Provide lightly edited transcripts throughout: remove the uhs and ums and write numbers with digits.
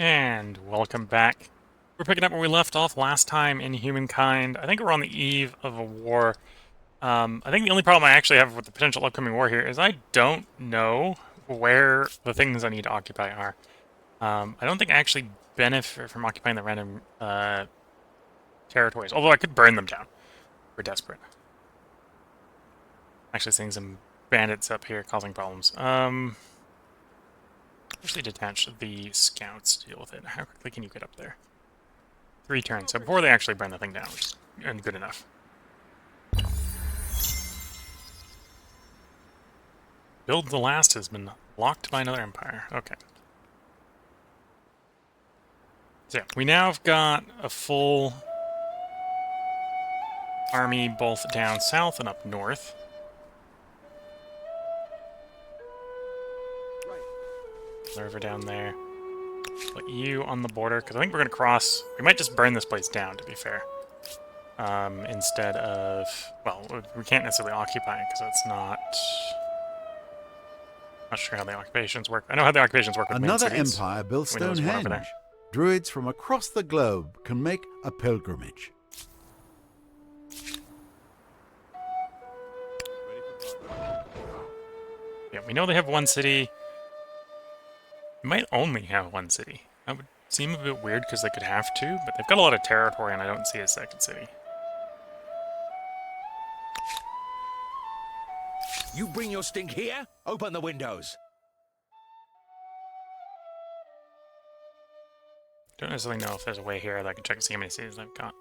And welcome back. We're picking up where we left off last time in Humankind. I think we're on the eve of a war. I think the only problem I actually have with the potential upcoming war here is I don't know where the things I need to occupy are. I don't think I actually benefit from occupying the random territories, although I could burn them down. We're desperate. Actually seeing some bandits up here causing problems. Actually detach the scouts to deal with it. How quickly can you get up there? 3 turns, so before they actually burn the thing down, which is good enough. Build the last has been blocked by another empire. Okay. So yeah, we now have got a full army both down south and up north. The river down there. Put you on the border, because I think we're going to cross... We might just burn this place down, to be fair. Instead of... Well, we can't necessarily occupy it, because it's not... Not sure how the occupations work. I know how the occupations work with Another main cities. empire built We know there's one over Stonehenge. there. Druids from across the globe can make a pilgrimage. Yeah, we know they have one city. They might only have one city. That would seem a bit weird because they could have to, but they've got a lot of territory and I don't see a second city. You bring your stink here? Open the windows. Don't necessarily know if there's a way here that I can check and see how many cities I've got.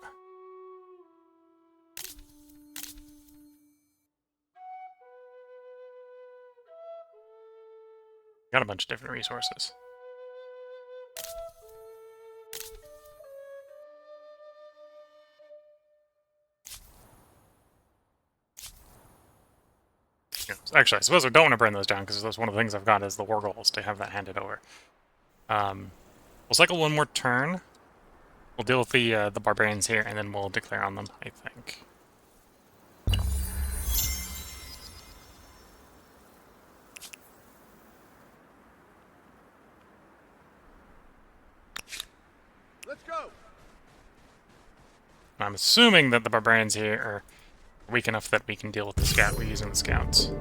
Got a bunch of different resources. Actually, I suppose I don't want to burn those down because that's one of the things I've got is the war goals to have that handed over. We'll cycle one more turn. We'll deal with the barbarians here, and then we'll declare on them, I think. Let's go. I'm assuming that the barbarians here are weak enough that we can deal with the scout. We're using the scouts.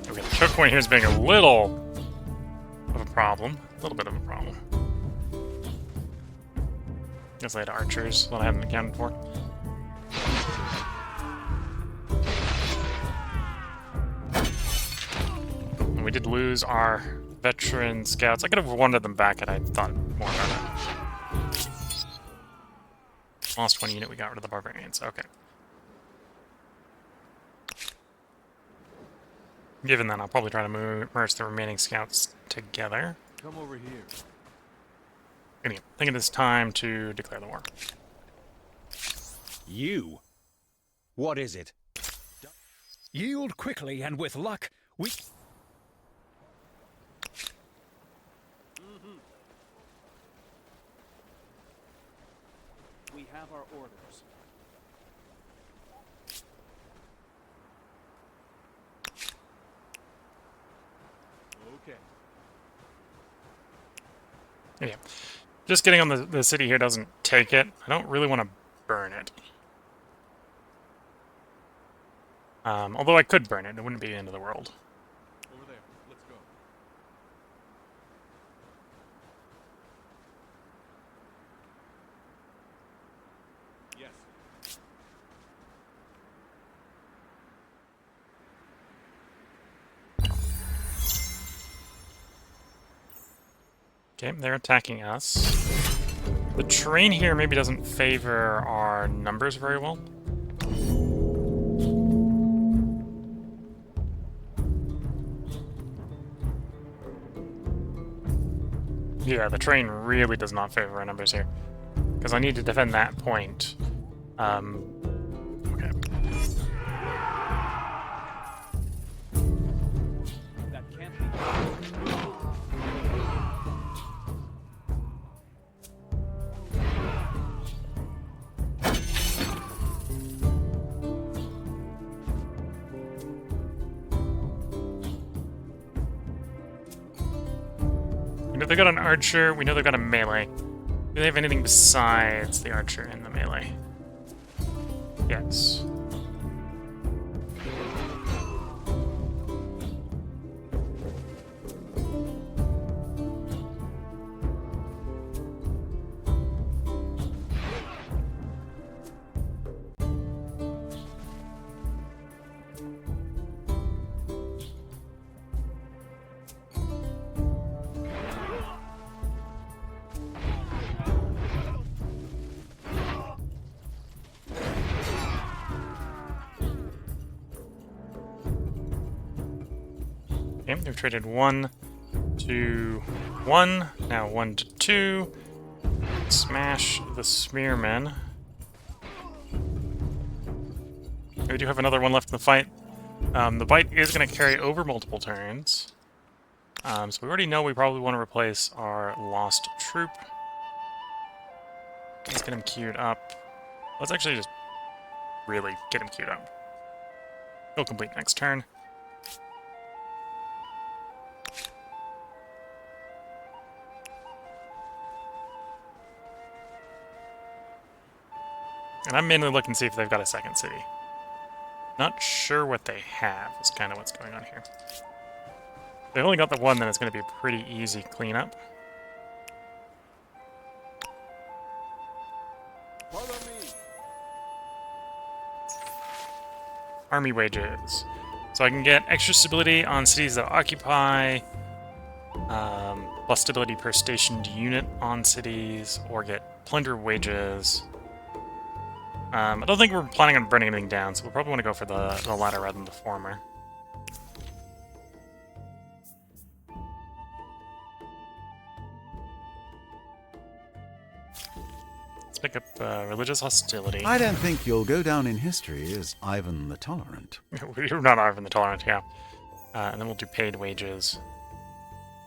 Okay, the choke point here is being a little of a problem. A little bit of a problem. Guess I had archers that I hadn't accounted for. And we did lose our veteran scouts. I could have wanted them back had I thought more about it. Lost one unit, we got rid of the barbarians. Okay. Given that, I'll probably try to merge the remaining scouts together. Come over here. Anyway, I think it is time to declare the war. You? What is it? Yield quickly, and with luck, we... We have our orders. Okay. Yeah. Just getting on the city here doesn't take it. I don't really want to burn it. Although I could burn it. It wouldn't be the end of the world. Over there. Let's go. Yes. Okay, they're attacking us. The terrain here maybe doesn't favor our numbers very well. Yeah, the terrain really does not favor our numbers here. Because I need to defend that point. Okay. That can't be. We know they've got an archer. We know they've got a melee. Do they have anything besides the archer and the melee? Yes. Okay, they've traded 1 to 1, now 1 to 2. Smash the spearmen. We do have another one left in the fight. The bite is going to carry over multiple turns. So we already know we probably want to replace our lost troop. Let's get him queued up. Let's actually just really get him queued up. He'll complete next turn. And I'm mainly looking to see if they've got a second city. Not sure what they have is kind of what's going on here. If they've only got the one, then it's going to be a pretty easy cleanup. Follow me. Army wages. So I can get extra stability on cities that occupy, plus stability per stationed unit on cities, or get plunder wages. I don't think we're planning on burning anything down, so we'll probably want to go for the latter rather than the former. Let's pick up religious hostility. I don't think you'll go down in history as Ivan the Tolerant. We're not Ivan the Tolerant, yeah. And then we'll do paid wages.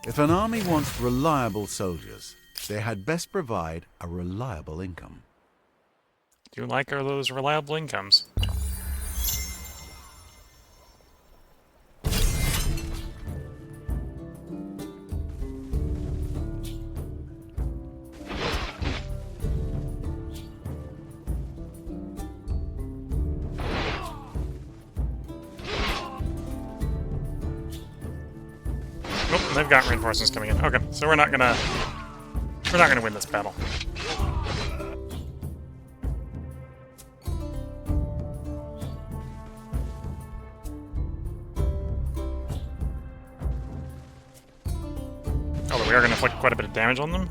If an army wants reliable soldiers, they had best provide a reliable income. Do you like those reliable incomes? Oh, they've got reinforcements coming in. Okay, so we're not gonna win this battle. Although we are going to inflict quite a bit of damage on them.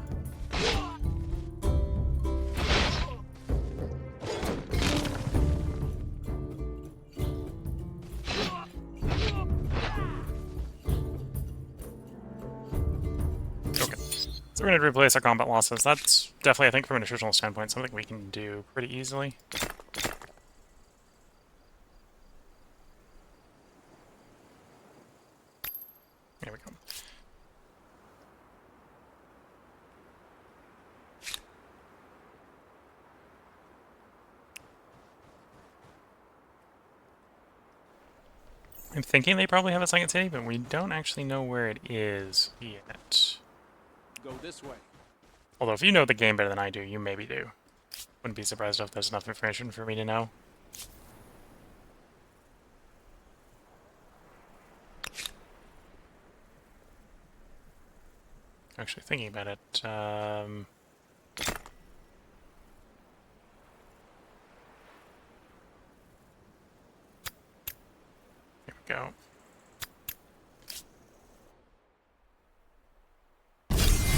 Okay. So we're going to replace our combat losses. That's definitely, I think, from an attritional standpoint, something we can do pretty easily. There we go. I'm thinking they probably have a second city, but we don't actually know where it is yet. Go this way. Although if you know the game better than I do, you maybe do. Wouldn't be surprised if there's enough information for me to know. Actually thinking about it, here we go.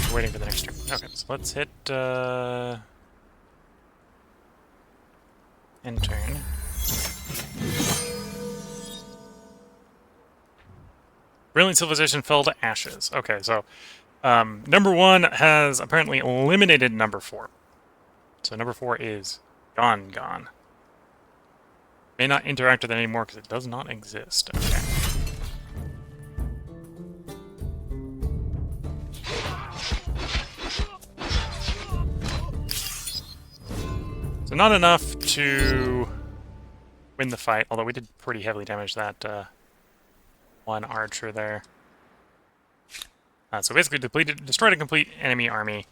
We're waiting for the next turn. Okay, so let's hit, end turn. Brilliant Civilization fell to ashes. Okay, so number 1 has apparently eliminated number 4. So number 4 is gone. May not interact with it anymore because it does not exist. Okay. So not enough to win the fight, although we did pretty heavily damage that one archer there. So basically destroyed a complete enemy army.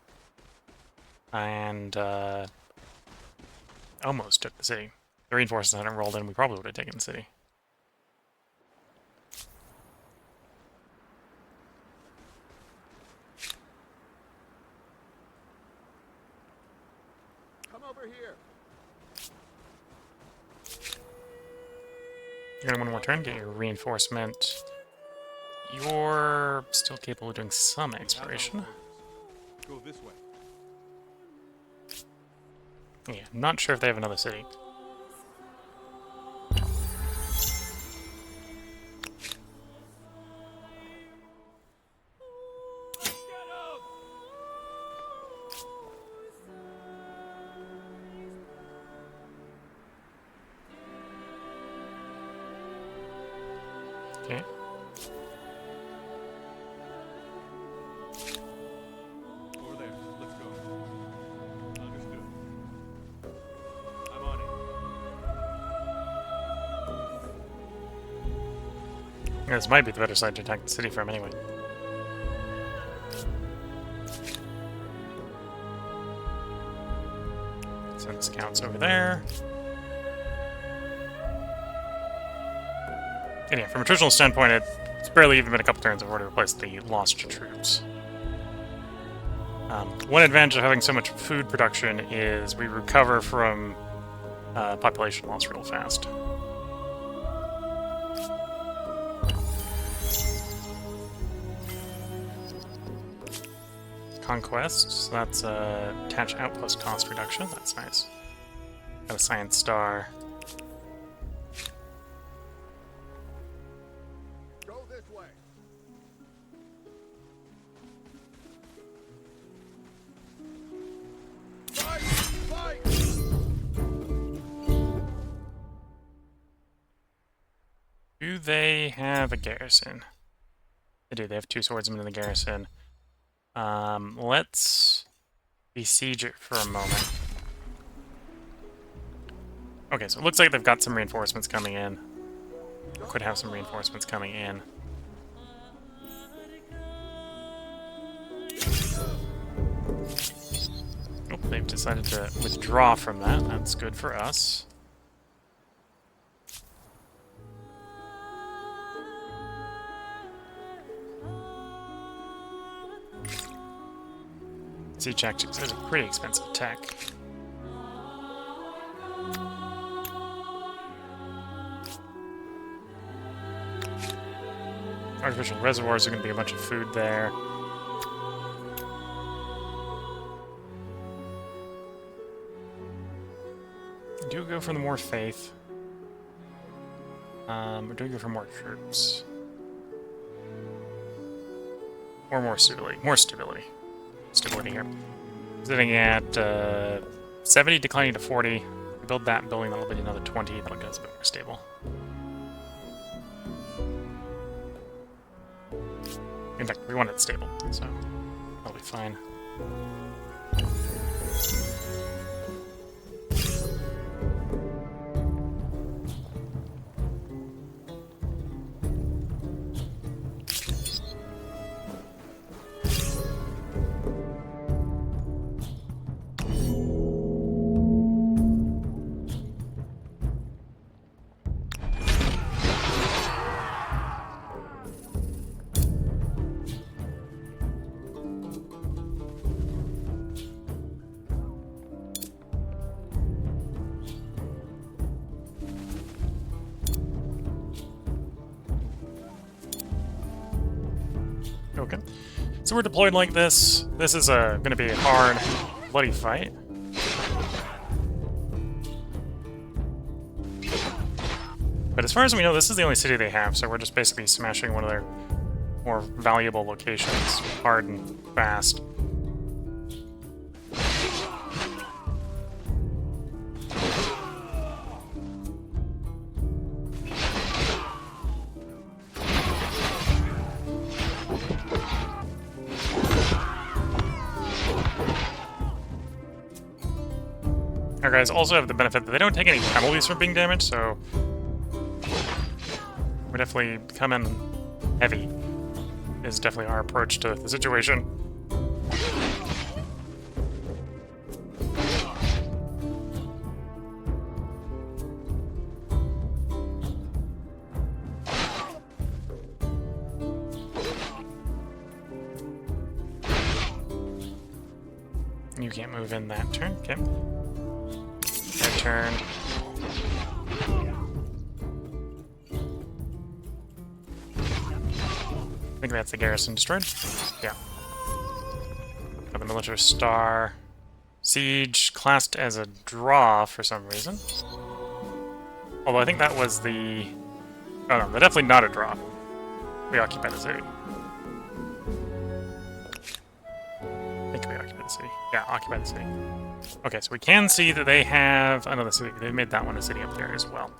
And almost took the city. The reinforcements hadn't rolled in, we probably would have taken the city. Come over here. You're gonna win one more turn, get your reinforcement. You're still capable of doing some exploration. Go this way. Yeah, I'm not sure if they have another city. Okay. Over there. Let's go. Understood. I'm on it. Yeah, this might be the better side to attack the city from anyway. Send the scouts over there. And yeah, from a traditional standpoint, it's barely even been a couple turns. I've already replaced the lost troops. One advantage of having so much food production is we recover from population loss real fast. Conquest, so that's attach outpost cost reduction. That's nice. Got a science star. Go this way. Fight! Fight! Do they have a garrison? They do. They have 2 swordsmen in the garrison. Let's besiege it for a moment. Okay, so it looks like they've got some reinforcements coming in. Could have some reinforcements coming in. Oh, they've decided to withdraw from that. That's good for us. Siege tactics is a pretty expensive tech. Artificial reservoirs are going to be a bunch of food there. Do we go for the more faith? Or do we go for more troops? Or more stability? More stability. Stability here. Sitting at 70, declining to 40. We build that building, that'll be another 20. That'll get us a bit more stable. In fact, we want it stable, so that'll be fine. Okay. So we're deployed like this. This is going to be a hard, bloody fight. But as far as we know, this is the only city they have, so we're just basically smashing one of their more valuable locations hard and fast. Our guys also have the benefit that they don't take any penalties from being damaged, so we definitely come in heavy. is definitely our approach to the situation. You can't move in that turn. Okay. That turn. I think that's the garrison destroyed. Yeah. Got the military star. Siege classed as a draw for some reason. Although I think that was the... Oh no, they're definitely not a draw. We occupy the city. I think we occupy the city. Yeah, occupy the city. Okay, so we can see that they have another city. They made that one a city up there as well.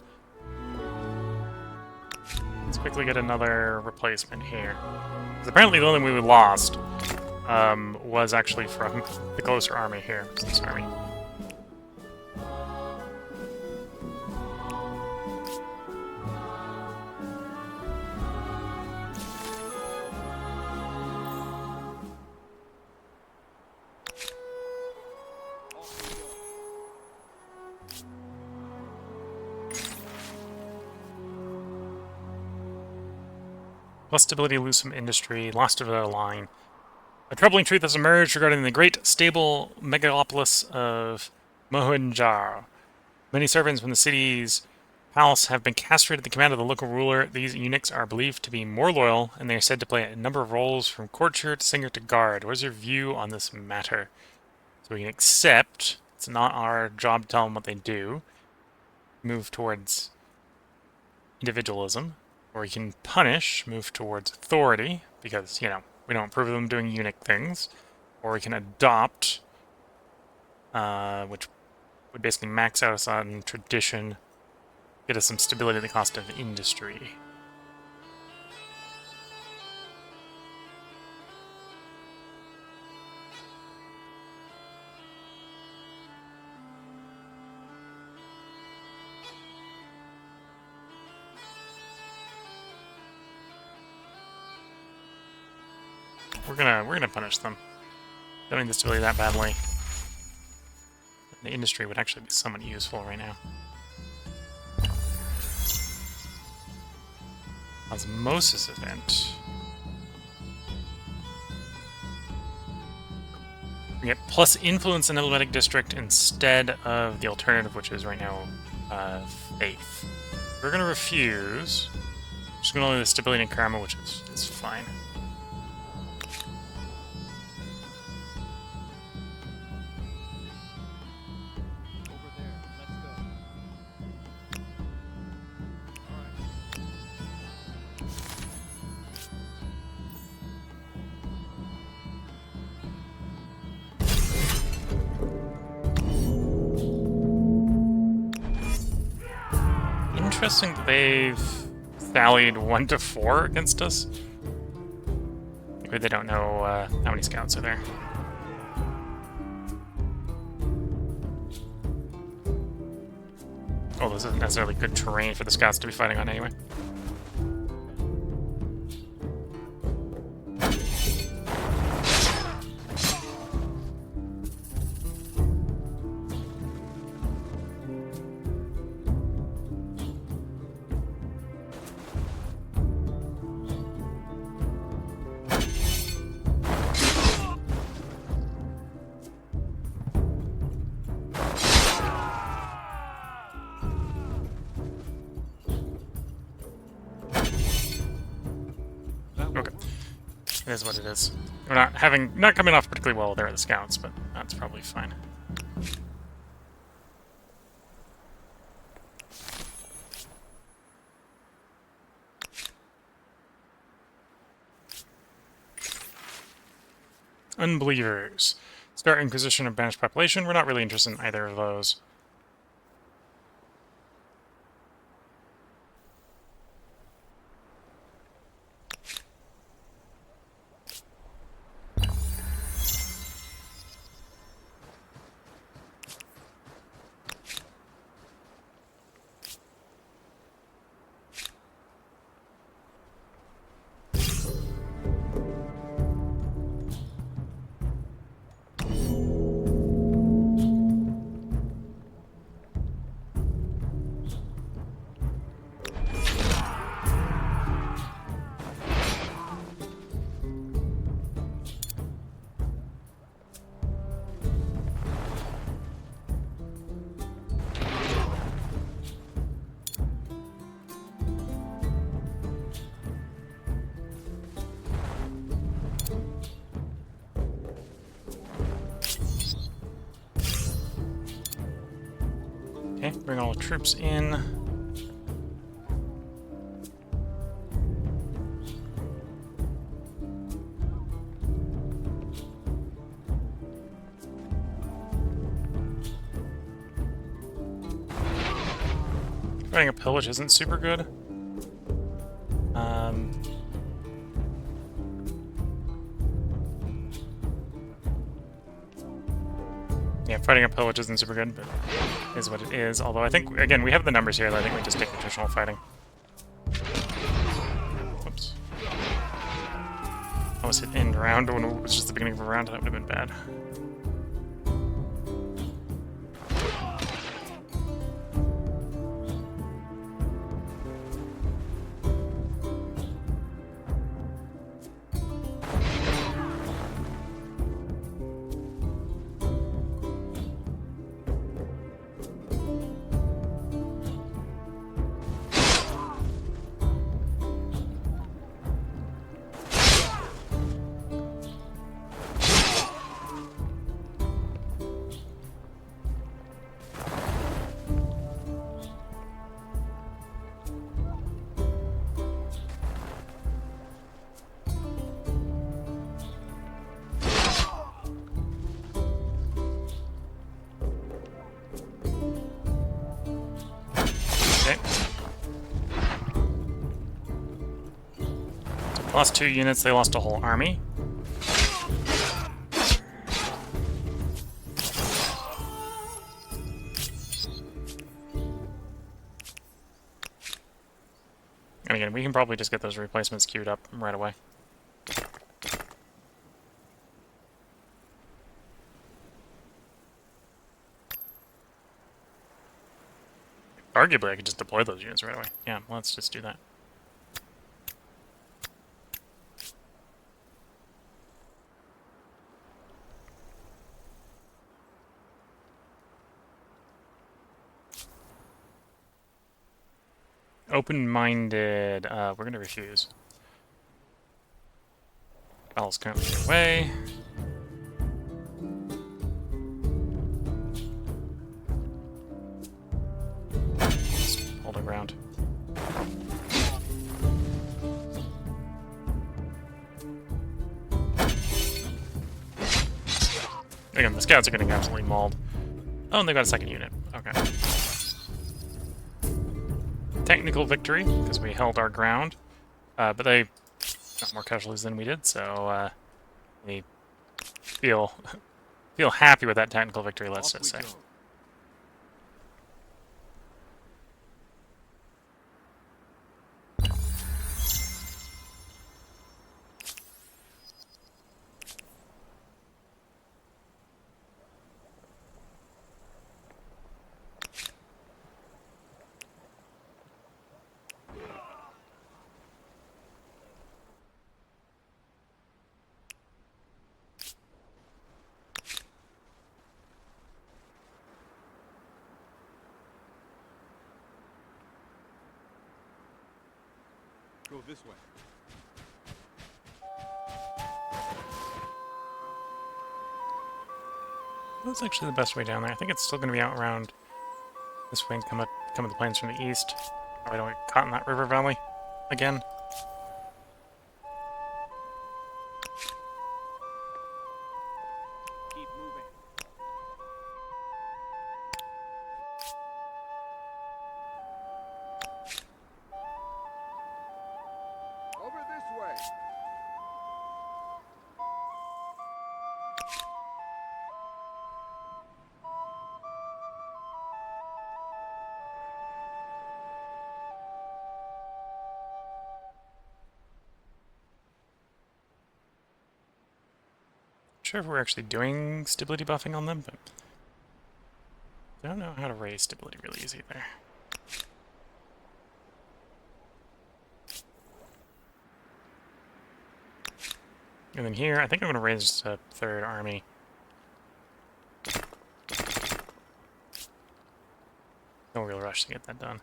Let's quickly get another replacement here. Because apparently the only one we lost was actually from the closer army here. This army. Plus stability, lose some industry, lost of a line. A troubling truth has emerged regarding the great stable megalopolis of Mohenjo-daro. Many servants from the city's palace have been castrated at the command of the local ruler. These eunuchs are believed to be more loyal, and they are said to play a number of roles from courtier to singer to guard. What is your view on this matter? So we can accept. It's not our job to tell them what they do. Move towards individualism. Or we can punish, move towards authority, because, you know, we don't approve of them doing eunuch things. Or we can adopt, which would basically max out us on tradition, get us some stability at the cost of industry. We're gonna punish them. Don't need the stability that badly. The industry would actually be somewhat useful right now. Osmosis event. We get plus influence in emblematic district instead of the alternative, which is right now faith. We're gonna refuse. Just gonna only the stability and karma, which is fine. Interesting that they've sallied 1 to 4 against us. Maybe they don't know how many scouts are there. Oh, this isn't necessarily good terrain for the scouts to be fighting on anyway. Okay. It is what it is. We're not coming off particularly well there at the scouts, but that's probably fine. Unbelievers. Start Inquisition of banished population. We're not really interested in either of those. Bring all the troops in. Fighting a pillage isn't super good. Yeah, fighting a pillage isn't super good, but it is what it is. Although I think, again, we have the numbers here, that I think we just take traditional fighting. Whoops. Almost hit end round when it was just the beginning of a round. That would have been bad. Lost 2 units, they lost a whole army. And again, we can probably just get those replacements queued up right away. Arguably, I could just deploy those units right away. Yeah, let's just do that. Open-minded. We're going to refuse. Battle's currently away. Just hold our ground. Again, the scouts are getting absolutely mauled. Oh, and they got a second unit. Okay. Technical victory, because we held our ground. But they got more casualties than we did, so we feel happy with that technical victory, let's just say. Go this way. That's actually the best way down there. I think it's still going to be out around this way and come to the plains from the east. Oh, I don't get caught in that river valley again. Keep moving. Over this way. Not sure if we're actually doing stability buffing on them, but I don't know how to raise stability really easy there. And then here, I think I'm going to raise a third army. No real rush to get that done.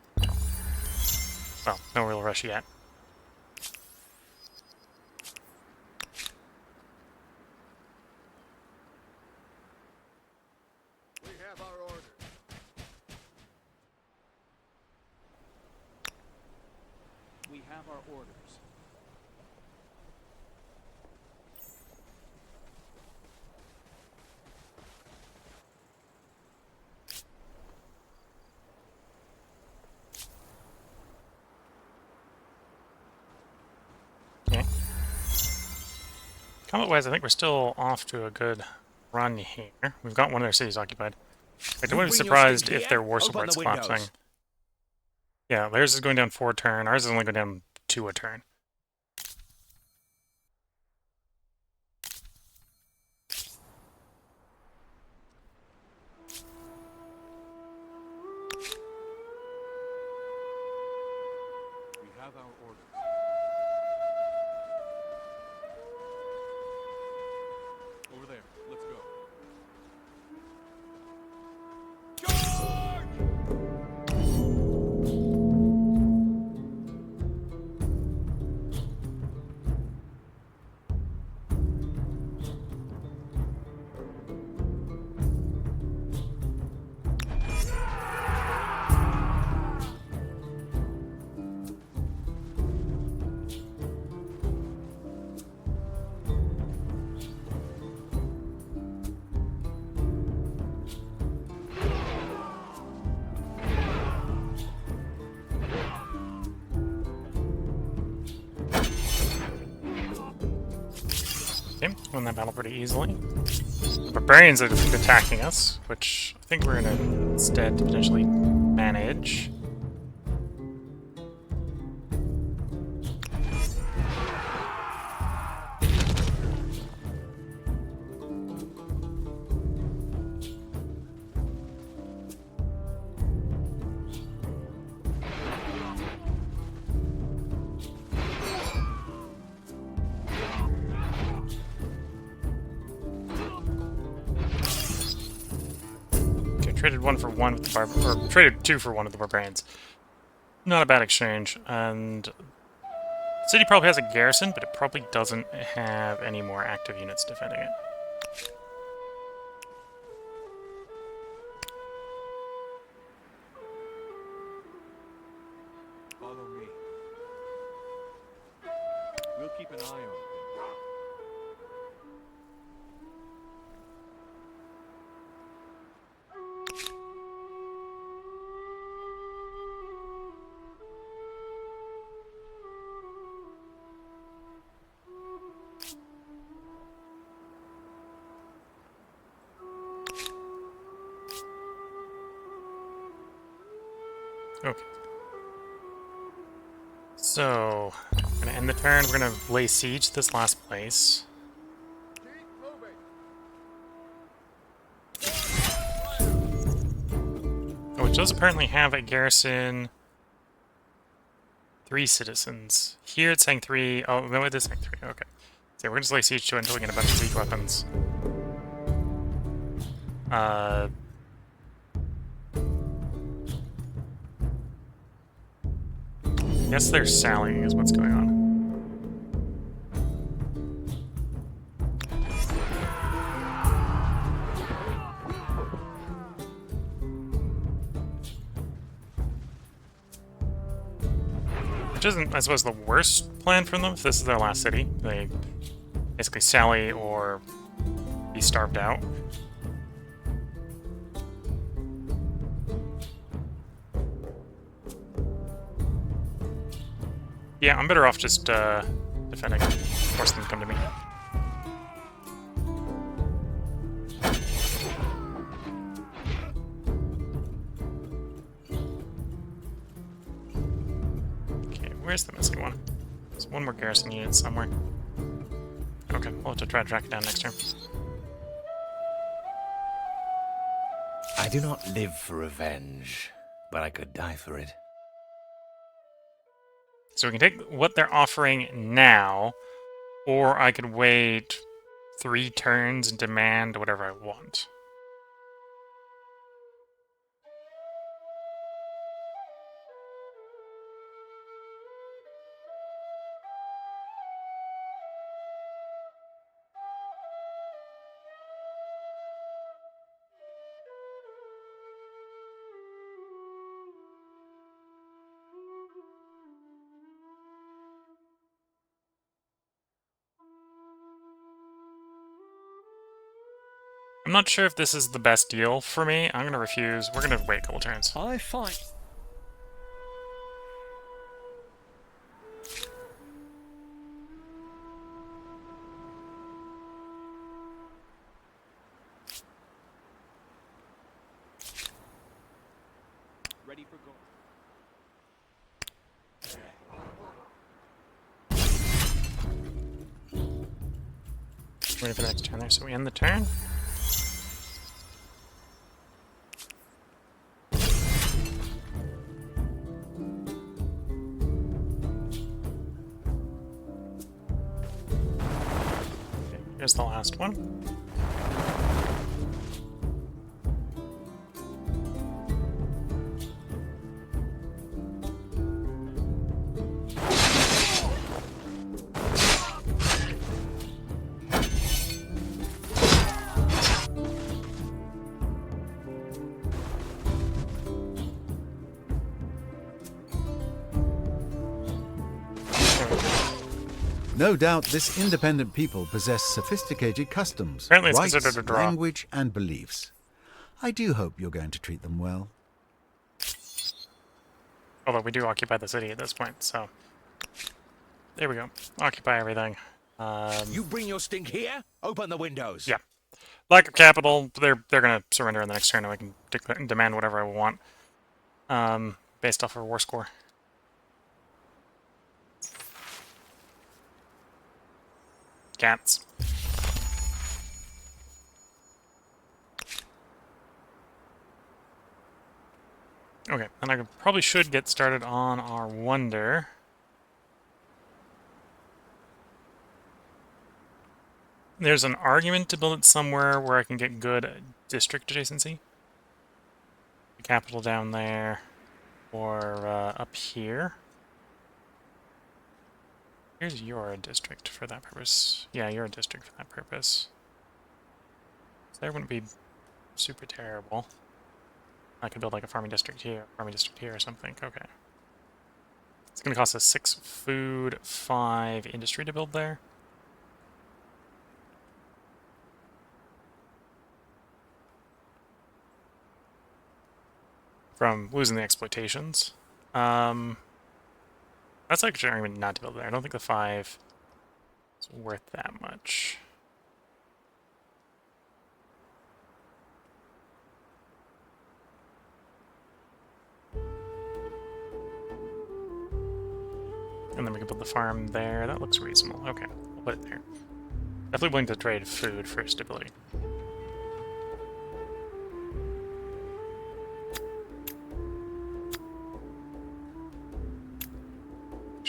Well, no real rush yet. We have our orders. orders. Okay. Combat-wise, I think we're still off to a good run here. We've got one of their cities occupied. I You wouldn't be bring your stick surprised if here, their war open the support's windows. collapsing. Yeah, theirs is going down 4 a turn. Ours is only going down 2 a turn. We have our orders. Over there. Let's go. Okay, won that battle pretty easily. The barbarians are attacking us, which I think we're going to instead potentially manage. Traded 1 for 1 with the or traded 2 for 1 with the barbarians. Not a bad exchange, and the city probably has a garrison, but it probably doesn't have any more active units defending it. Follow me. We'll keep an eye on things. Okay. So, I'm going to end the turn. We're going to lay siege to this last place. Keep moving. Oh, it does apparently have a garrison. 3 citizens. Here it's saying 3. Oh, no, it is saying 3. Okay. So we're going to lay siege to it until we get a bunch of weak weapons. I guess they're sallying is what's going on. Which isn't, I suppose, the worst plan from them if this is their last city. They basically sally or be starved out. Yeah, I'm better off just defending. Force them to come to me. Okay, where's the missing one? There's one more garrison unit somewhere. Okay, we'll have to try to track it down next turn. I do not live for revenge, but I could die for it. So we can take what they're offering now, or I could wait 3 turns and demand whatever I want. I'm not sure if this is the best deal for me. I'm gonna refuse. We're gonna wait a couple turns. I find. Ready for go. Waiting for the next turn there, so we end the turn. Okay, here's the last one. No doubt this independent people possess sophisticated customs, Apparently it's rights, considered a draw. language, and beliefs. I do hope you're going to treat them well. Although we do occupy the city at this point, so... There we go. Occupy everything. You bring your stink here? Open the windows. Yeah. Lack of capital, they're gonna surrender in the next turn and we can demand whatever I want. Based off of war score. Cats. Okay, and I probably should get started on our wonder. There's an argument to build it somewhere where I can get good district adjacency. The capital down there, or up here. Here's your district for that purpose. Yeah, you're a district for that purpose. So that wouldn't be super terrible. I could build like a farming district here or something. Okay. It's going to cost us 6 food, 5 industry to build there. From losing the exploitations. That's actually an argument not to build there. I don't think the 5 is worth that much. And then we can build the farm there. That looks reasonable. Okay, we'll put it there. Definitely willing to trade food for stability.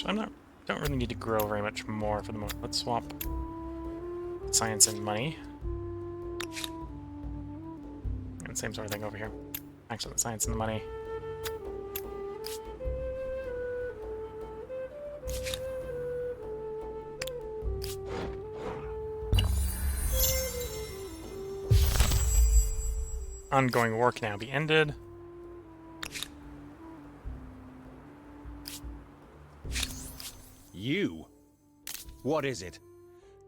Actually, don't really need to grow very much more for the moment. Let's swap science and money. And same sort of thing over here. Actually, the science and the money. Ongoing war can now be ended. You? What is it?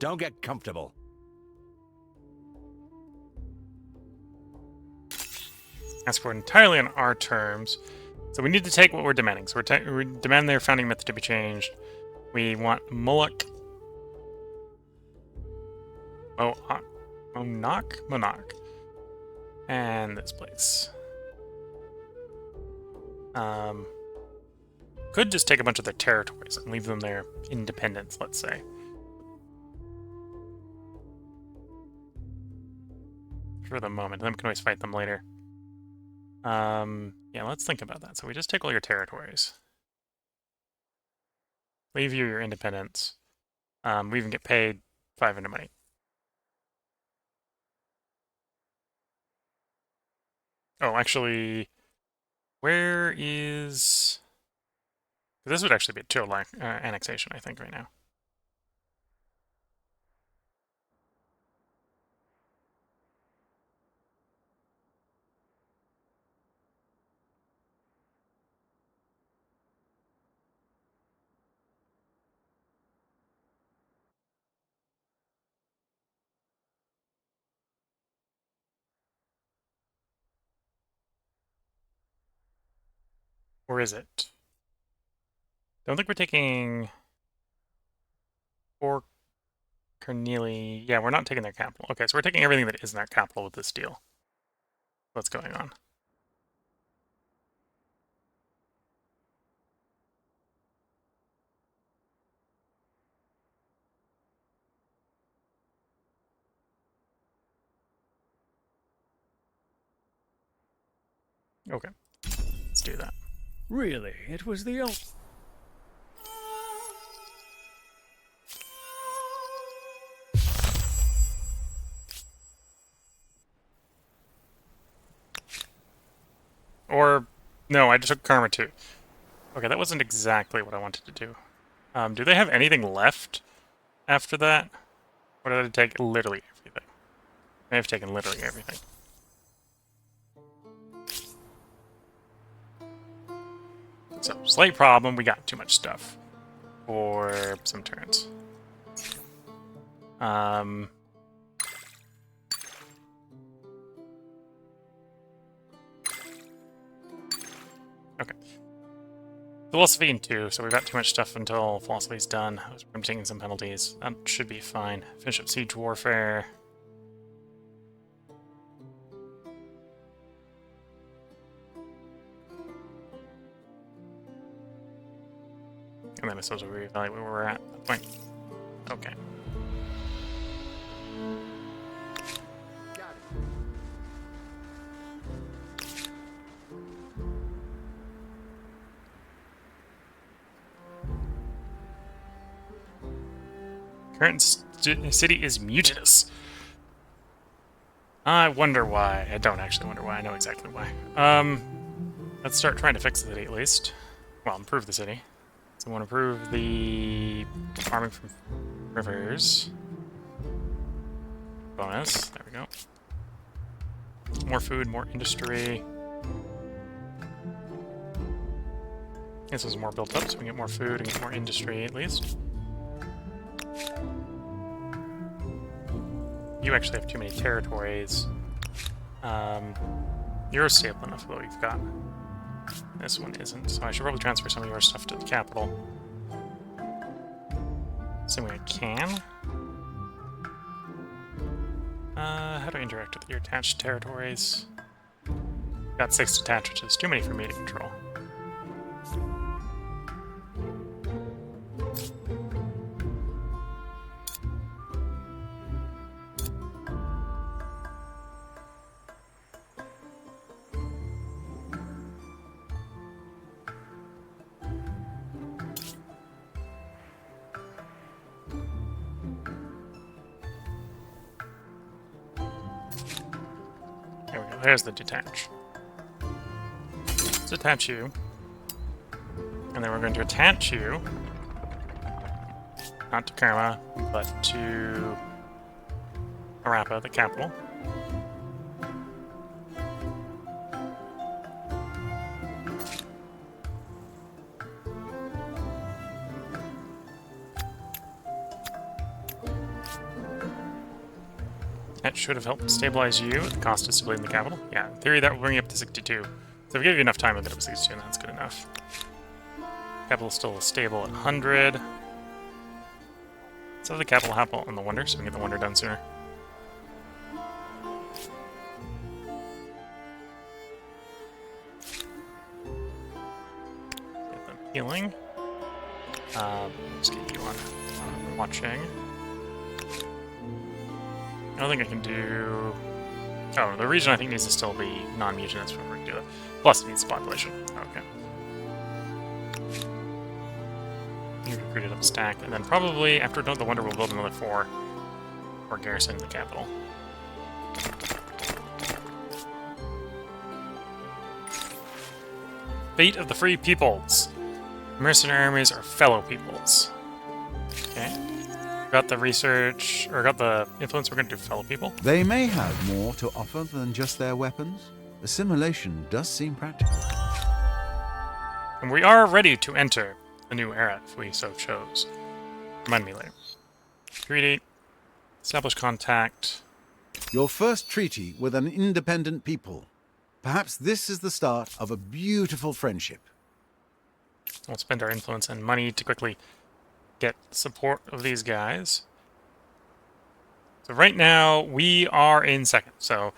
Don't get comfortable. Ask for it entirely on our terms. So we need to take what we're demanding. So we demand their founding method to be changed. We want Moloch. Monarch. And this place. Could just take a bunch of their territories and leave them their independence, let's say. For the moment. Then we can always fight them later. Yeah, let's think about that. So we just take all your territories. Leave you your independence. We even get paid 500 money. Oh, actually, where is... This would actually be a total annexation, I think, right now. Or is it? Don't think we're taking... Or Cornelia... Yeah, we're not taking their capital. Okay, so we're taking everything that isn't their capital with this deal. What's going on? Okay, let's do that. Really, it was the old. Or, no, I just took Karma too. Okay, that wasn't exactly what I wanted to do. Do they have anything left after that? Or did I take literally everything? I have taken literally everything. So, slight problem, we got too much stuff for some turns. Okay. Philosophy in 2, so we've got too much stuff until philosophy's done. I'm taking some penalties. That should be fine. Finish up siege warfare. And then I suppose we'll reevaluate where we're at that point. Okay. Got it. Current city is mutinous. I wonder why. I don't actually wonder why. I know exactly why. Let's start trying to fix the city at least. Well, improve the city. So I want to improve the farming from rivers. Bonus. There we go. More food, more industry. This is more built up, so we can get more food and get more industry at least. You actually have too many territories. You're stable enough, though you've got. This one isn't, so I should probably transfer some of your stuff to the capital. Assuming I can. How do I interact with your attached territories? Got 6 detached, which is too many for me to control. There we go, there's the detach. Let's attach you. And then we're going to attach you, not to Karma, but to Arapa, the capital. That should have helped stabilize you at the cost of stabilizing the capital. Yeah, in theory that will bring you up to 62. So if we give you enough time to get up to 62, that's good enough. Capital's still stable at 100. So the capital happen on the wonder, so we can get the wonder done sooner. Get them healing. Just get you on watching. I don't think I can do... Oh, the region I think needs to still be non-mutinous before we can do it. Plus it needs population. Okay. You recruited up a stack, and then probably after the wonder we'll build another 4 for garrison in the capital. Fate of the Free Peoples. Mercenary armies are fellow peoples. Okay. Got the research, or got the influence, we're going to do fellow people. They may have more to offer than just their weapons. Assimilation does seem practical. And we are ready to enter a new era, if we so chose. Remind me later. Treaty. Establish contact. Your first treaty with an independent people. Perhaps this is the start of a beautiful friendship. We'll spend our influence and money to quickly get support of these guys. So right now, we are in second. So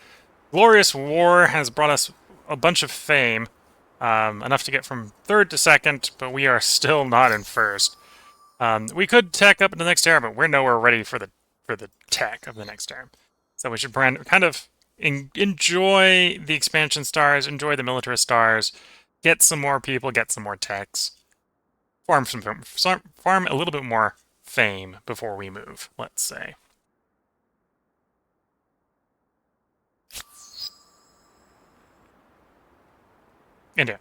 Glorious War has brought us a bunch of fame, enough to get from third to second, but we are still not in first. We could tech up in the next era, but we're nowhere ready for the tech of the next era. So we should kind of enjoy the expansion stars, enjoy the militarist stars, get some more people, get some more techs, farm a little bit more fame before we move, let's say. And yeah,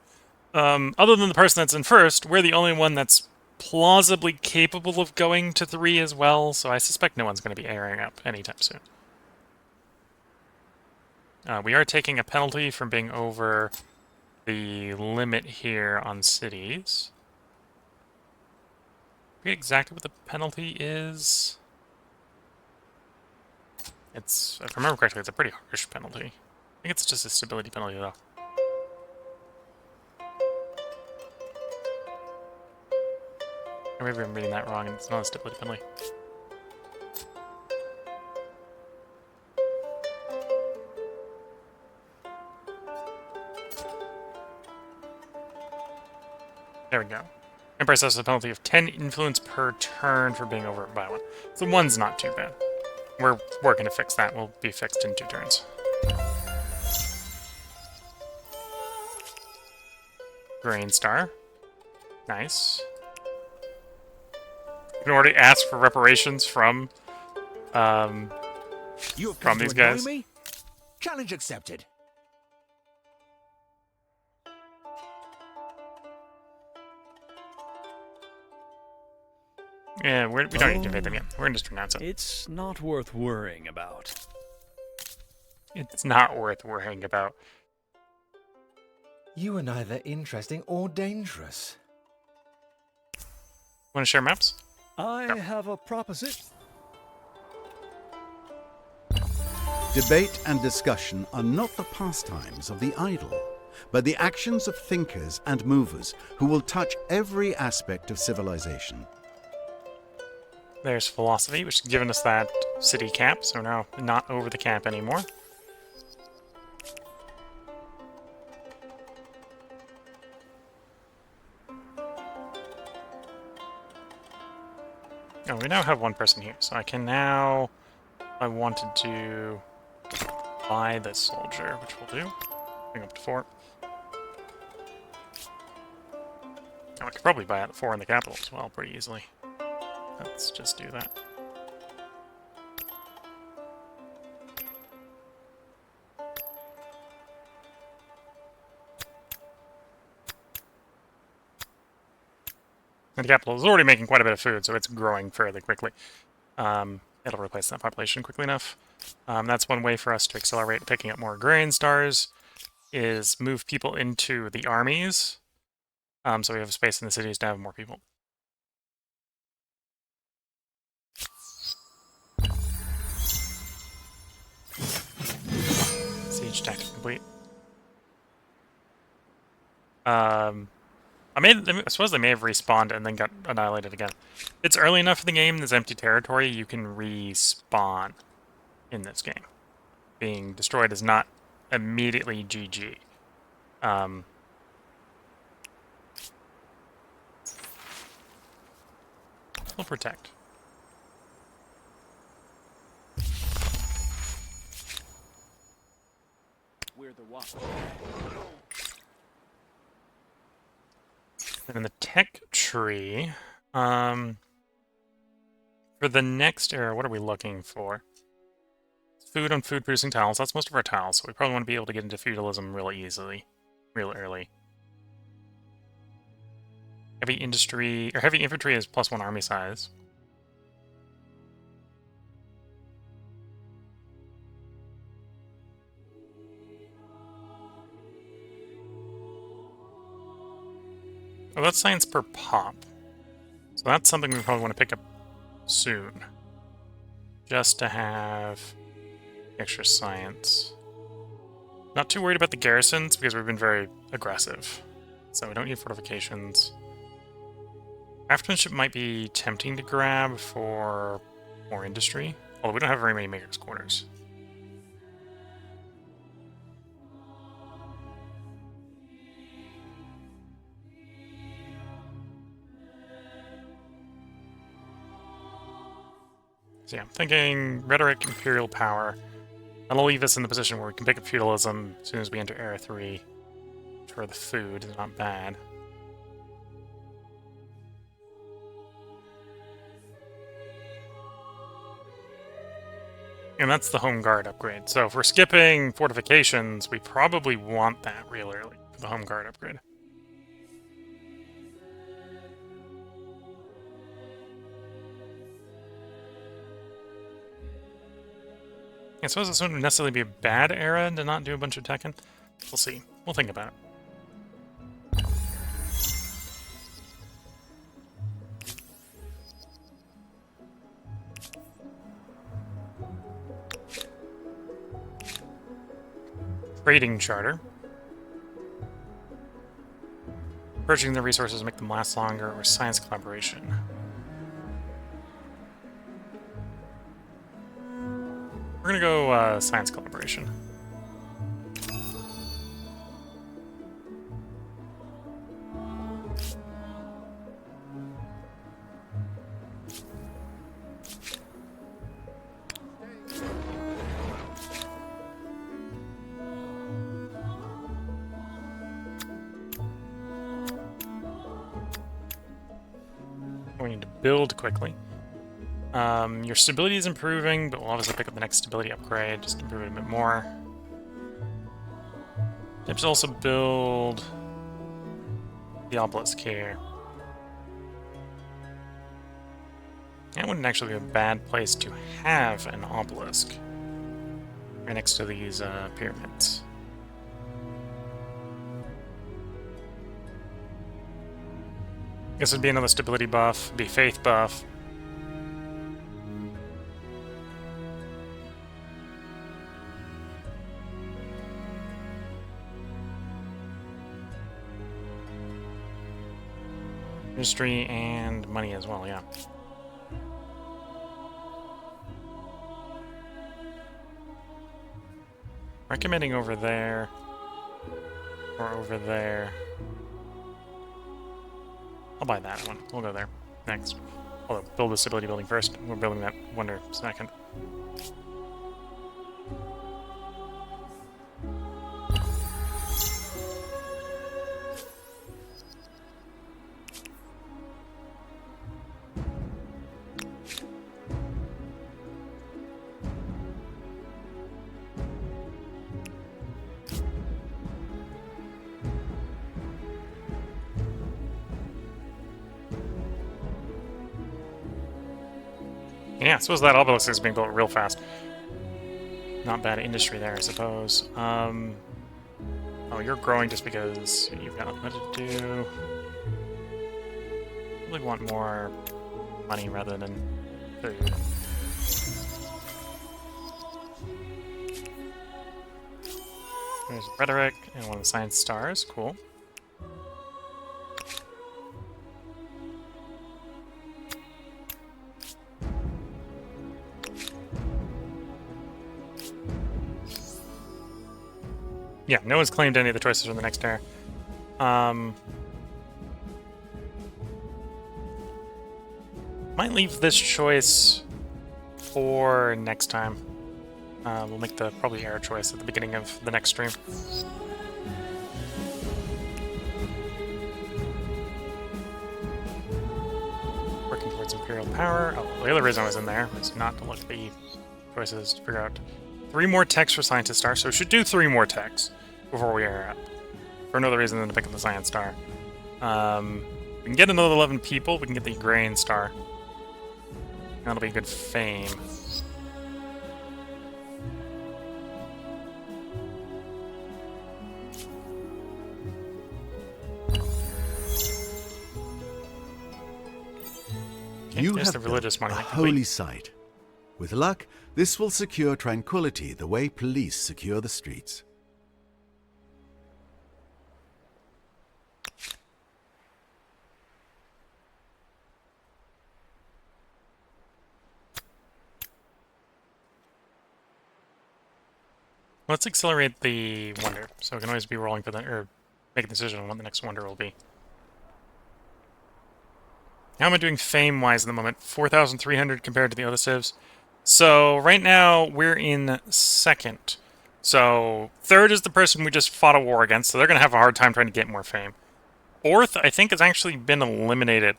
other than the person that's in first, we're the only one that's plausibly capable of going to 3 as well, so I suspect no one's going to be airing up anytime soon. We are taking a penalty from being over the limit here on cities. I forget exactly what the penalty is. It's, if I remember correctly, it's a pretty harsh penalty. I think it's just a stability penalty, though. Or maybe I'm reading that wrong and it's not a stability penalty. There we go. Empress has a penalty of 10 influence per turn for being over by 1. So 1's not too bad. We're working to fix that. We'll be fixed in 2 turns. Grain Star. Nice. You can already ask for reparations from You have come to these annoy guys. me? Challenge accepted. Yeah, we don't need to invade them yet. We're going to just renounce it. It's not worth worrying about. It's not worth worrying about. You are neither interesting or dangerous. Want to share maps? I have a proposition. Debate and discussion are not the pastimes of the idle, but the actions of thinkers and movers who will touch every aspect of civilization. There's philosophy, which has given us that city cap, so now not over the cap anymore. Oh, we now have one person here, so I can now, if I wanted to buy this soldier, which we'll do. Bring up to 4. Oh, I could probably buy out 4 in the capital as well, pretty easily. Let's just do that. And the capital is already making quite a bit of food, so it's growing fairly quickly. It'll replace that population quickly enough. That's one way for us to accelerate picking up more agrarian stars, is move people into the armies, so we have space in the cities to have more people. Siege tactic complete. I suppose they may have respawned and then got annihilated again. It's early enough in the game, this empty territory, you can respawn in this game. Being destroyed is not immediately GG. We'll protect. We're the one. And in the tech tree, for the next era, what are we looking for? Food on food-producing tiles. That's most of our tiles, so we probably want to be able to get into feudalism really easily, real early. Heavy industry, or heavy infantry is +1 army size. Oh, that's science per pop. So that's something we probably want to pick up soon. Just to have extra science. Not too worried about the garrisons, because we've been very aggressive. So we don't need fortifications. Craftsmanship might be tempting to grab for more industry, although we don't have very many makers' quarters. So yeah, I'm thinking rhetoric, imperial power. That'll leave us in the position where we can pick up feudalism as soon as we enter Era 3. For the food is not bad. And that's the home guard upgrade. So if we're skipping fortifications, we probably want that real early for the home guard upgrade. Yeah, so this wouldn't necessarily be a bad era to not do a bunch of Tekken. We'll see. We'll think about it. Trading charter. Purging the resources to make them last longer, or science collaboration. We're gonna go science collaboration. We need to build quickly. Your stability is improving, but we'll obviously pick up the next stability upgrade, just to improve it a bit more. Let's also build the obelisk here. That wouldn't actually be a bad place to have an obelisk right next to these pyramids. Guess it'd be another stability buff, be faith buff. Industry and money as well, yeah. Recommending over there or over there. I'll buy that one. We'll go there next. Although, build the stability building first. We're building that wonder second. Yeah, I suppose that obelisk is being built real fast. Not bad industry there, I suppose. Oh, you're growing just because you've got nothing to do. Really want more money rather than food. There's rhetoric and one of the science stars. Cool. Yeah, no one's claimed any of the choices from the next era. Might leave this choice for next time. We'll make the probably era choice at the beginning of the next stream. Working towards imperial power. Oh, the other reason I was in there was not to look at the choices to figure out 3 more techs for scientist star, so we should do 3 more techs before we air up. For no other reason than to pick up the science star. We can get another 11 people, we can get the grain star. That'll be good fame. Okay, You there's have the religious built money. a holy site. With luck, this will secure tranquility the way police secure the streets. Let's accelerate the wonder, so we can always be rolling for the, or make a decision on what the next wonder will be. How am I doing fame-wise at the moment? 4,300 compared to the other civs. So right now we're in second. So third is the person we just fought a war against, so they're going to have a hard time trying to get more fame. Fourth, I think, has actually been eliminated.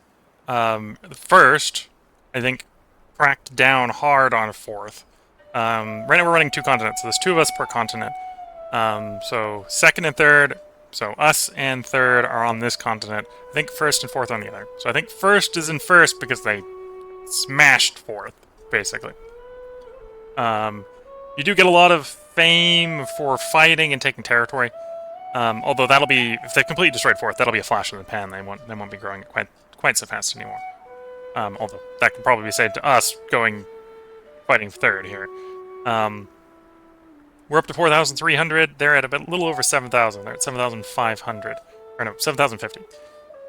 First, I think, cracked down hard on fourth. Right now we're running 2 continents, so there's 2 of us per continent. So second and third, so us and third are on this continent. I think first and fourth are on the other. So I think first is in first because they smashed fourth, basically. You do get a lot of fame for fighting and taking territory. Although that'll be, if they completely destroyed fourth, that'll be a flash in the pan. They won't be growing quite so fast anymore. Although that could probably be said to us fighting third here. We're up to 4,300. They're at a little over 7,000. They're at 7,500. Or no, 7,050.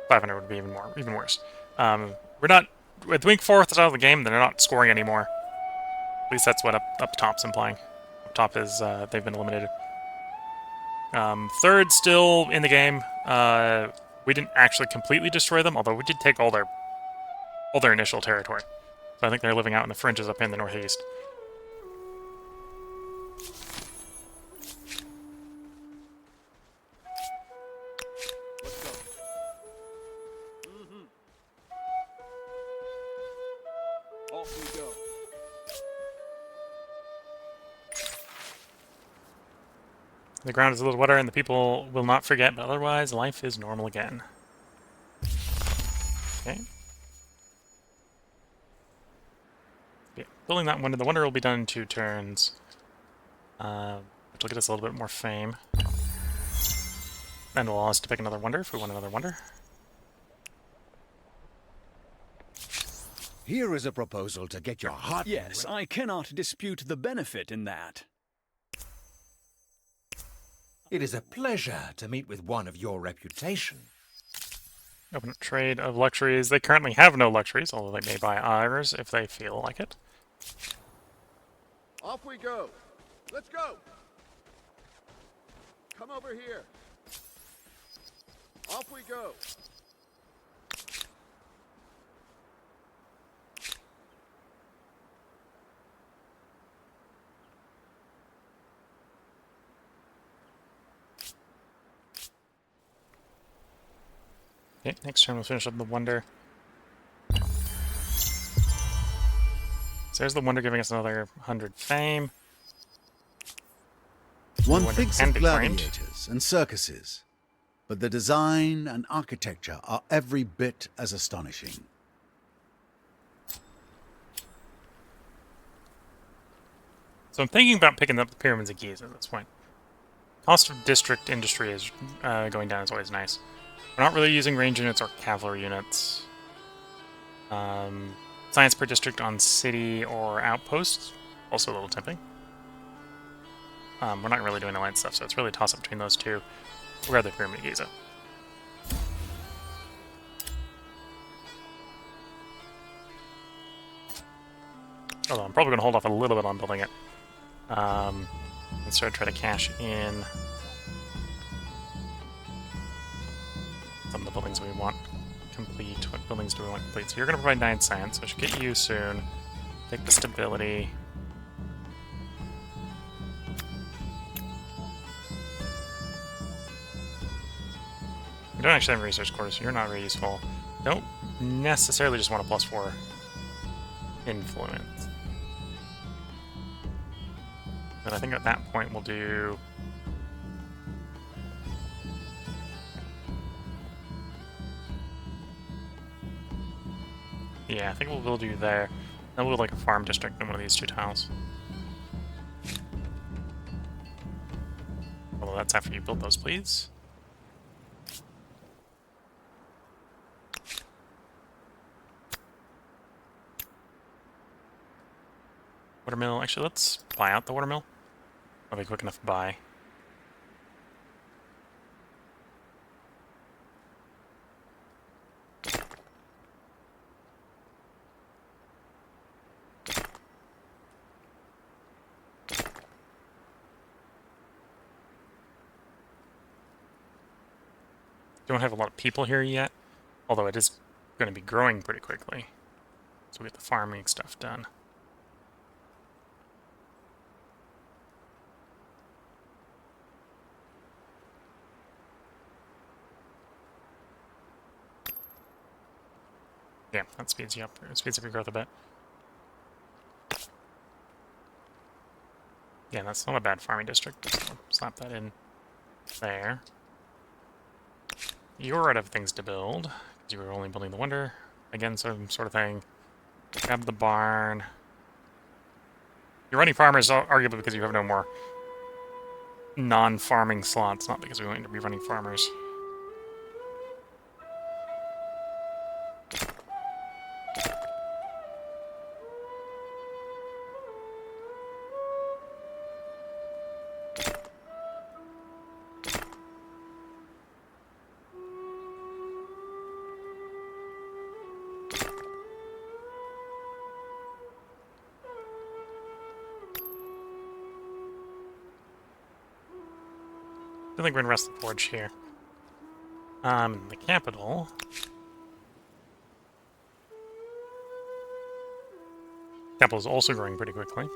500 would be even worse. We're not, with Wink fourth is out of the game, they're not scoring anymore. At least that's what up top's implying. Up top is they've been eliminated. Third still in the game. We didn't actually completely destroy them, although we did take all their initial territory. So I think they're living out in the fringes up in the northeast. Let's go. Mm-hmm. Off we go. The ground is a little wetter and the people will not forget, but otherwise life is normal again. Okay. Yeah, building that wonder. The wonder will be done in 2 turns. Which will get us a little bit more fame. And will allow us to pick another wonder if we want another wonder. Here is a proposal to get your heart... Yes, I cannot dispute the benefit in that. It is a pleasure to meet with one of your reputation. Open up trade of luxuries. They currently have no luxuries, although they may buy ours if they feel like it. Off we go. Let's go. Come over here. Off we go. Okay, next turn we'll finish up the wonder. So there's the wonder giving us another 100 fame. One Wonder thinks can of be claimed. gladiators and circuses, but the design and architecture are every bit as astonishing. So I'm thinking about picking up the pyramids of Giza at this point. Cost of district industry is going down. It's always nice. We're not really using range units or cavalry units. Science per district on city or outposts, also a little tempting. We're not really doing alliance stuff, so it's really a toss-up between those two. We'll grab the Pyramid of Giza. Although I'm probably going to hold off a little bit on building it. And start trying to cash in some of the buildings we want complete. What buildings do we want complete? So you're going to provide 9 science, so I should get you soon. Take the stability. We don't actually have research quarters, so you're not very useful. Don't necessarily just want a +4 influence. And I think at that point we'll do... Yeah, I think we'll do there. Then we'll do like a farm district in one of these 2 tiles. Although that's after you build those, please. Watermill. Actually, let's buy out the watermill. I'll be quick enough to buy. Don't have a lot of people here yet, although it is going to be growing pretty quickly. So we get the farming stuff done. Yeah, that speeds you up. Speeds up your growth a bit. Yeah, that's not a bad farming district. So slap that in there. You're out of things to build, because you were only building the wonder. Again, sort of thing. Grab the barn. You're running farmers, arguably because you have no more non-farming slots, not because we want to be running farmers. I think we're gonna rest the forge here. The capital. Capital is also growing pretty quickly.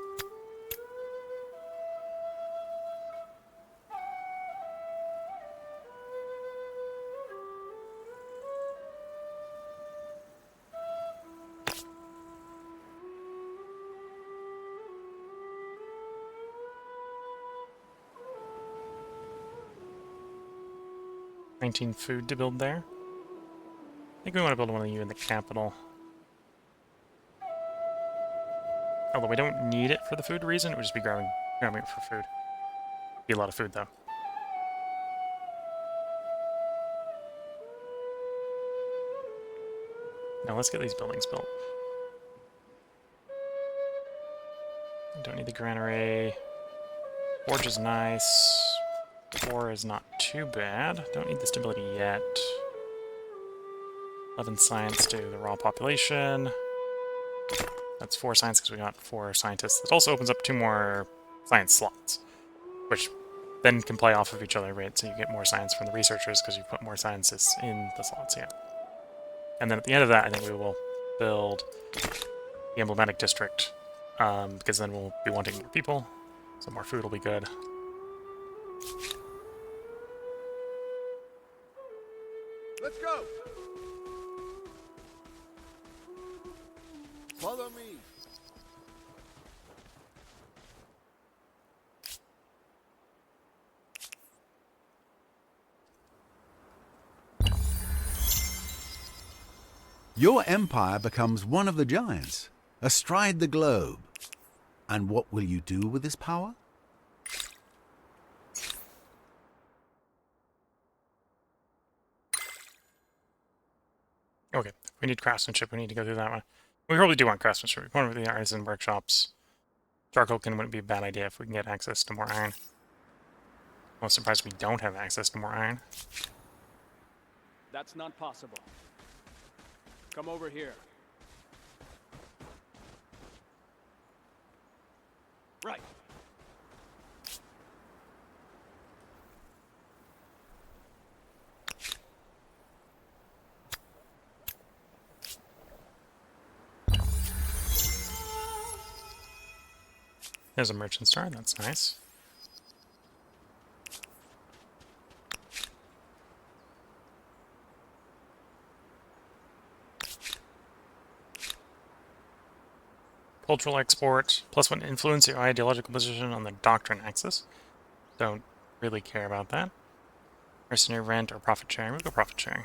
Food to build there. I think we want to build one of you in the capital. Although we don't need it for the food reason, it would just be grabbing it for food. Be a lot of food, though. Now let's get these buildings built. Don't need the granary. Forge is nice. Ore is not too bad. Don't need the stability yet. 11 science to the raw population. That's 4 science because we got 4 scientists. It also opens up 2 more science slots, which then can play off of each other, right? So you get more science from the researchers because you put more scientists in the slots, yeah. And then at the end of that, I think we will build the emblematic district, because then we'll be wanting more people, so more food will be good. Let's go! Follow me. Your empire becomes one of the giants, astride the globe. And what will you do with this power? Okay, we need craftsmanship. We need to go through that one. We probably do want craftsmanship. We want the artisan workshops. Charcoal wouldn't be a bad idea if we can get access to more iron. I'm surprised we don't have access to more iron. That's not possible. Come over here. Right. There's a merchant star, that's nice. Cultural export, +1 influence your ideological position on the doctrine axis. Don't really care about that. Mercenary rent or profit sharing. We'll go profit sharing.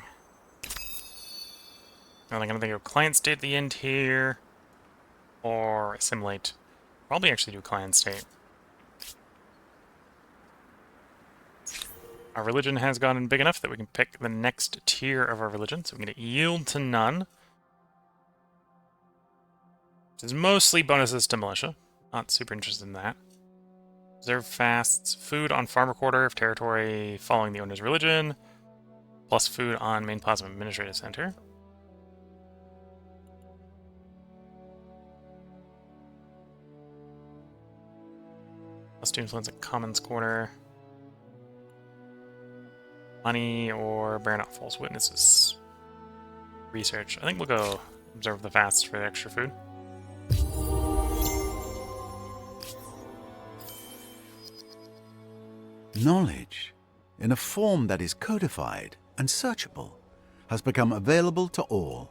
I'm going to go client state at the end here. Or assimilate. Probably actually do client state. Our religion has gotten big enough that we can pick the next tier of our religion. So we can yield to none. Which is mostly bonuses to militia. Not super interested in that. Reserve fasts. Food on farmer quarter if territory following the owner's religion. Plus food on main plasma administrative center. Plus 2 influence at commons quarter. Money or bear not false witnesses. Research. I think we'll go observe the fast for the extra food. Knowledge, in a form that is codified and searchable, has become available to all.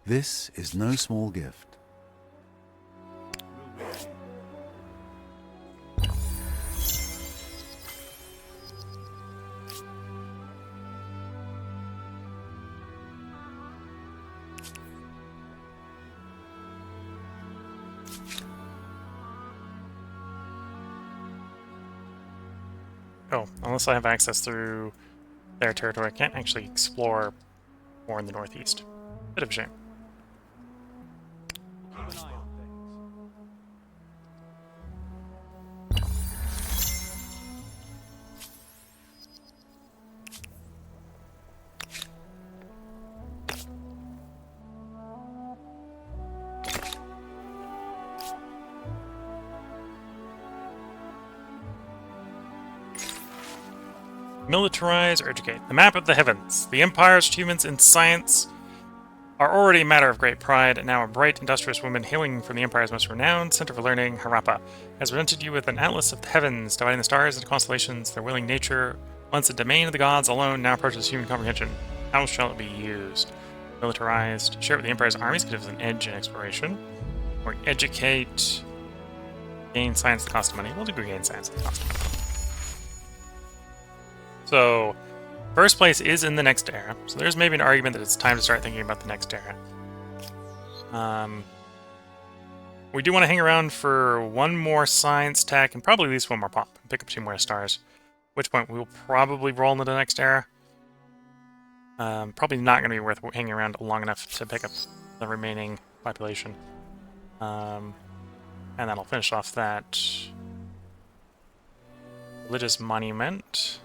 This is no small gift. Oh, unless I have access through their territory, I can't actually explore more in the northeast. Bit of a shame. Keep an eye on things. Militarize or educate. The map of the heavens. The Empire's achievements in science are already a matter of great pride, and now a bright, industrious woman hailing from the Empire's most renowned center for learning, Harappa, has presented you with an atlas of the heavens, dividing the stars into constellations. Their willing nature, once a domain of the gods alone, now approaches human comprehension. How shall it be used? Militarized. Share it with the Empire's armies, gives an edge in exploration. Or educate. Gain science at the cost of money. We'll do gain science at the cost of money. So, first place is in the next era, so there's maybe an argument that it's time to start thinking about the next era. We do want to hang around for one more science tech, and probably at least one more pop, and pick up 2 more stars. At which point we'll probably roll into the next era. Probably not going to be worth hanging around long enough to pick up the remaining population. And that'll finish off that religious monument.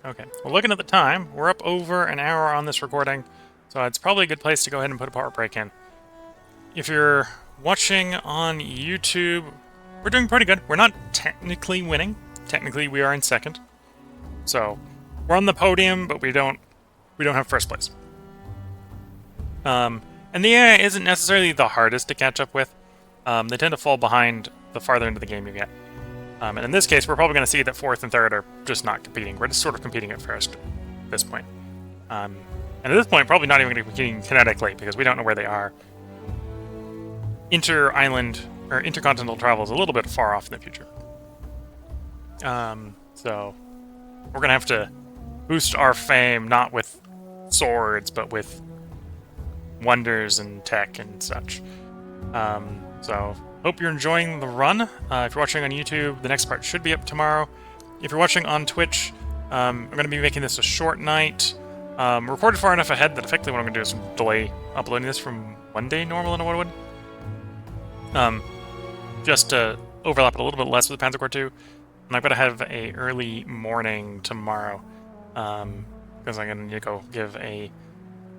Okay, well, looking at the time, we're up over an hour on this recording, so it's probably a good place to go ahead and put a power break in. If you're watching on YouTube, we're doing pretty good. We're not technically winning. Technically, we are in second. So, we're on the podium, but we don't have first place. And the AI isn't necessarily the hardest to catch up with. They tend to fall behind the farther into the game you get. And in this case, we're probably going to see that 4th and 3rd are just not competing. We're just sort of competing at first at this point. And at this point, probably not even going to be competing kinetically, because we don't know where they are. Inter-island, or intercontinental travel is a little bit far off in the future. So, we're going to have to boost our fame, not with swords, but with wonders and tech and such. So, hope you're enjoying the run. If you're watching on YouTube, the next part should be up tomorrow. If you're watching on Twitch, I'm going to be making this a short night. Recorded far enough ahead that effectively what I'm going to do is delay uploading this from one day normal than what it would. Just to overlap it a little bit less with the Panzer Corps 2. And I'm going to have a early morning tomorrow. Because I'm going to need to go give a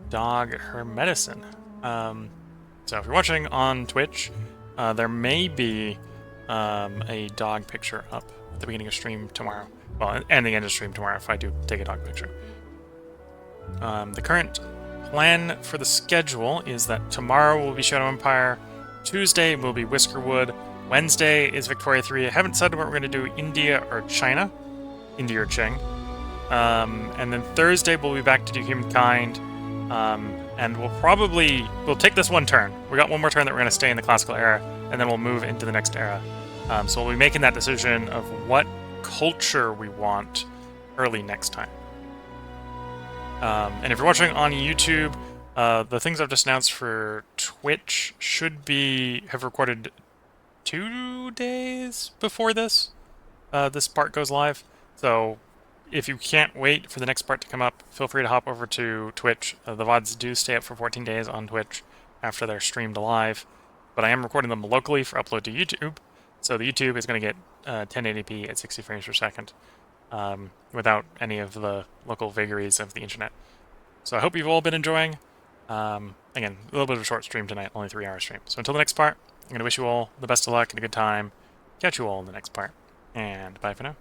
dog her medicine. So if you're watching on Twitch, there may be a dog picture up at the beginning of stream tomorrow. Well, and the end of stream tomorrow if I do take a dog picture. The current plan for the schedule is that tomorrow will be Shadow Empire, Tuesday will be Whiskerwood, Wednesday is Victoria 3. I haven't decided what we're going to do, India or China. India or Qing. And then Thursday we'll be back to do Humankind. And we'll take this one turn. We got one more turn that we're going to stay in the classical era, and then we'll move into the next era. So we'll be making that decision of what culture we want early next time. And if you're watching on YouTube, the things I've just announced for Twitch should have recorded 2 days before this part goes live. So if you can't wait for the next part to come up, feel free to hop over to Twitch. The VODs do stay up for 14 days on Twitch after they're streamed live, but I am recording them locally for upload to YouTube, so the YouTube is going to get 1080p at 60 frames per second without any of the local vagaries of the internet. So I hope you've all been enjoying. Again, a little bit of a short stream tonight, only 3-hour stream. So until the next part, I'm going to wish you all the best of luck and a good time. Catch you all in the next part, and bye for now.